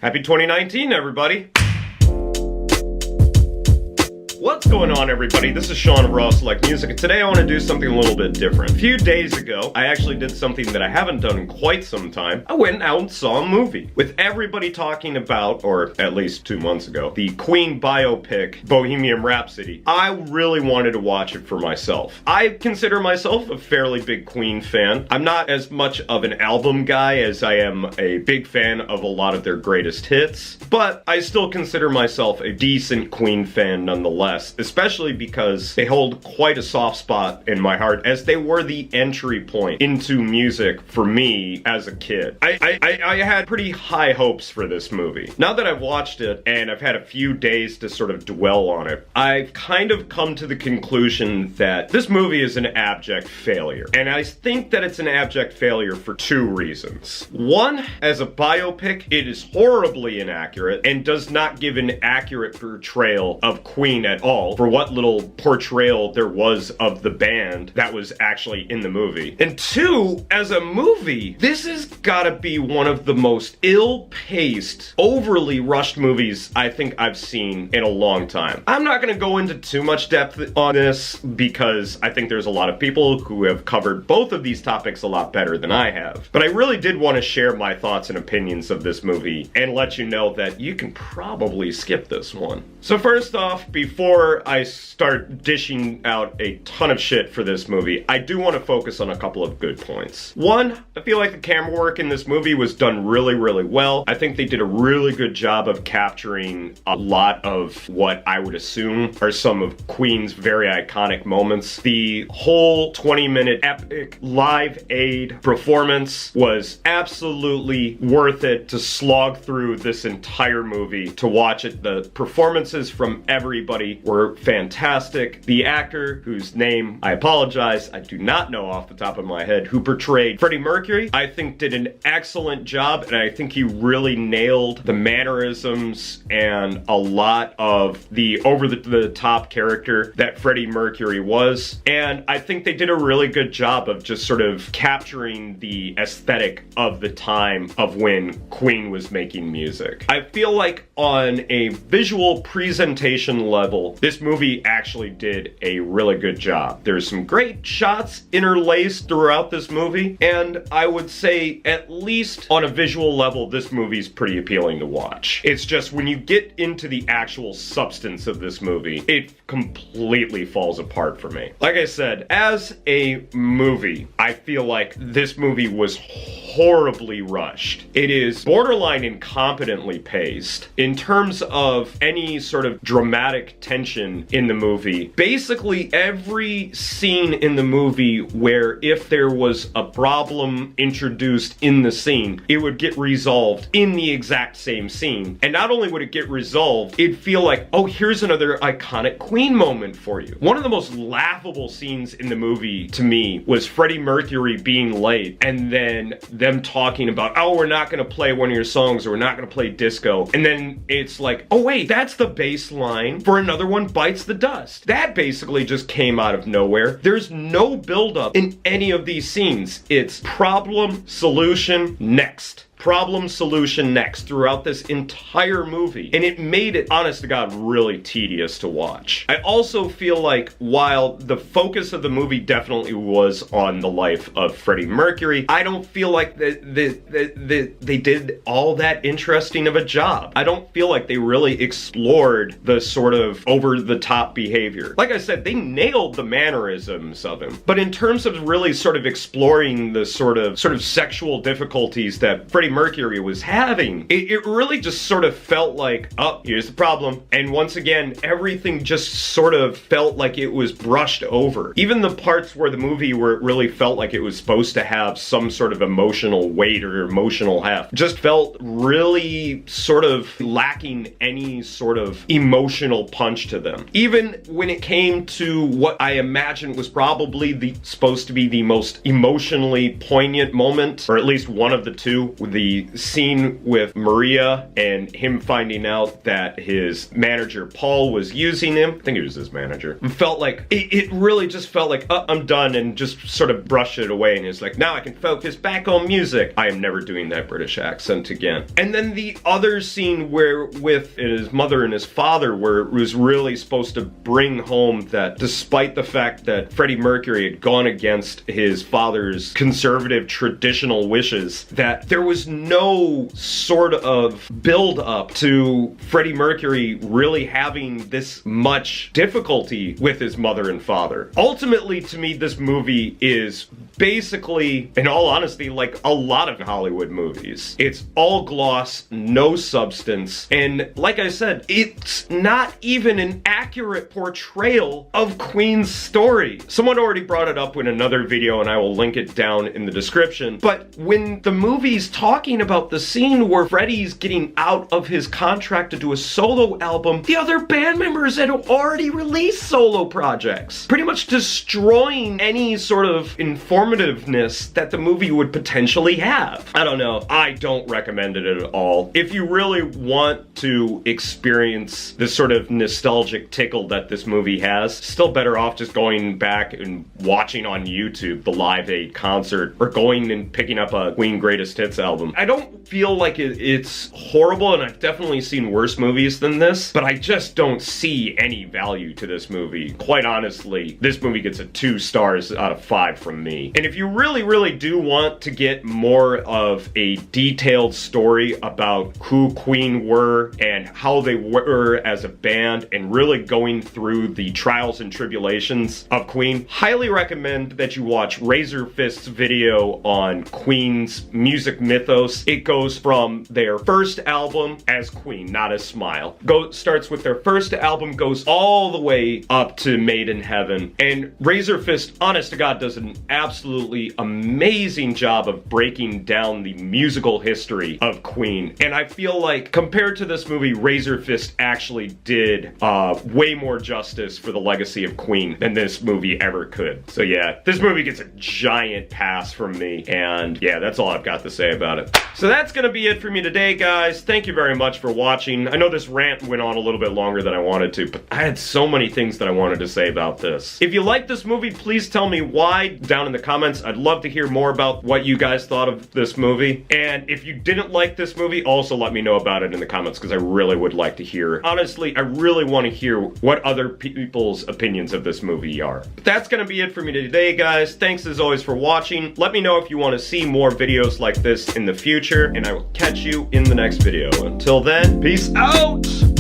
Happy 2019, everybody! What's going on, everybody? This is Sean of Raw Select Music, and today I want to do something a little bit different. A few days ago, I actually did something that I haven't done in quite some time. I went out and saw a movie, with everybody talking about, or at least 2 months ago, the Queen biopic, Bohemian Rhapsody. I really wanted to watch it for myself. I consider myself a fairly big Queen fan. I'm not as much of an album guy as I am a big fan of a lot of their greatest hits, but I still consider myself a decent Queen fan nonetheless. Especially because they hold quite a soft spot in my heart, as they were the entry point into music for me as a kid. I had pretty high hopes for this movie. Now that I've watched it and I've had a few days to sort of dwell on it, I've kind of come to the conclusion that this movie is an abject failure. And I think that it's an abject failure for 2 reasons. One, as a biopic, it is horribly inaccurate and does not give an accurate portrayal of Queen at all, for what little portrayal there was of the band that was actually in the movie. And 2, as a movie, this has gotta be one of the most ill-paced, overly rushed movies I think I've seen in a long time. I'm not gonna go into too much depth on this because I think there's a lot of people who have covered both of these topics a lot better than I have. But I really did want to share my thoughts and opinions of this movie and let you know that you can probably skip this one. So first off, before I start dishing out a ton of shit for this movie, I do want to focus on a couple of good points. One, I feel like the camera work in this movie was done really, really well. I think they did a really good job of capturing a lot of what I would assume are some of Queen's very iconic moments. The whole 20-minute epic Live Aid performance was absolutely worth it to slog through this entire movie to watch it. The performances from everybody were fantastic. The actor, whose name I apologize, I do not know off the top of my head, who portrayed Freddie Mercury, I think did an excellent job, and I think he really nailed the mannerisms and a lot of the over-the-top character that Freddie Mercury was. And I think they did a really good job of just sort of capturing the aesthetic of the time of when Queen was making music. I feel like on a visual presentation level, this movie actually did a really good job. There's some great shots interlaced throughout this movie, and I would say, at least on a visual level, this movie's pretty appealing to watch. It's just when you get into the actual substance of this movie, it completely falls apart for me. Like I said, as a movie, I feel like this movie was horribly rushed. It is borderline incompetently paced. In terms of any sort of dramatic tension in the movie, basically every scene in the movie where if there was a problem introduced in the scene, it would get resolved in the exact same scene. And not only would it get resolved, it'd feel like, oh, here's another iconic Queen moment for you. One of the most laughable scenes in the movie to me was Freddie Mercury being late and then them talking about, oh, we're not gonna play one of your songs, or we're not gonna play disco. And then it's like, oh wait, that's the bass line for Another One Bites the Dust. That basically just came out of nowhere. There's no buildup in any of these scenes. It's problem, solution, next. Problem, solution, next throughout this entire movie. And it made it, honest to God, really tedious to watch. I also feel like while the focus of the movie definitely was on the life of Freddie Mercury, I don't feel like they did all that interesting of a job. I don't feel like they really explored the sort of over-the-top behavior. Like I said, they nailed the mannerisms of him. But in terms of really sort of exploring the sort of sexual difficulties that Freddie Mercury was having, it really just sort of felt like, oh, here's the problem. And once again, everything just sort of felt like it was brushed over. Even the parts where the movie where it really felt like it was supposed to have some sort of emotional weight or emotional heft just felt really sort of lacking any sort of emotional punch to them. Even when it came to what I imagine was probably supposed to be the most emotionally poignant moment, or at least one of the two, with the the scene with Maria and him finding out that his manager Paul was using him. I think he was his manager. Felt like, it really just felt like, oh, I'm done, and just sort of brushed it away, and it's like, now I can focus back on music. I am never doing that British accent again. And then the other scene where with his mother and his father, where it was really supposed to bring home that despite the fact that Freddie Mercury had gone against his father's conservative traditional wishes, that there was no sort of build up to Freddie Mercury really having this much difficulty with his mother and father. Ultimately, to me, this movie is basically, in all honesty, like a lot of Hollywood movies. It's all gloss, no substance, and like I said, it's not even an accurate portrayal of Queen's story. Someone already brought it up in another video, and I will link it down in the description, but when the movie's talking about the scene where Freddie's getting out of his contract to do a solo album, the other band members had already released solo projects, pretty much destroying any sort of informativeness that the movie would potentially have. I don't know. I don't recommend it at all. If you really want to experience this sort of nostalgic tickle that this movie has, still better off just going back and watching on YouTube the Live Aid concert, or going and picking up a Queen Greatest Hits album. I don't feel like it's horrible, and I've definitely seen worse movies than this, but I just don't see any value to this movie. Quite honestly, this movie gets a 2 stars out of 5 from me. And if you really do want to get more of a detailed story about who Queen were and how they were as a band, and really going through the trials and tribulations of Queen, highly recommend that you watch Razor Fist's video on Queen's music mythos. It goes from their first album as Queen, not as Smile. Starts with their first album, goes all the way up to Made in Heaven. And Razor Fist, honest to God, does an absolutely amazing job of breaking down the musical history of Queen. And I feel like, compared to this movie, Razor Fist actually did way more justice for the legacy of Queen than this movie ever could. So yeah, this movie gets a giant pass from me, and yeah, that's all I've got to say about it. So that's gonna be it for me today, guys. Thank you very much for watching. I know this rant went on a little bit longer than I wanted to, but I had so many things that I wanted to say about this. If you like this movie, please tell me why down in the comments. I'd love to hear more about what you guys thought of this movie. And if you didn't like this movie, also let me know about it in the comments, because I really would like to hear. Honestly, I really want to hear what other people's opinions of this movie are. But that's gonna be it for me today, guys. Thanks as always for watching. Let me know if you want to see more videos like this in the future, and I will catch you in the next video. Until then, peace out!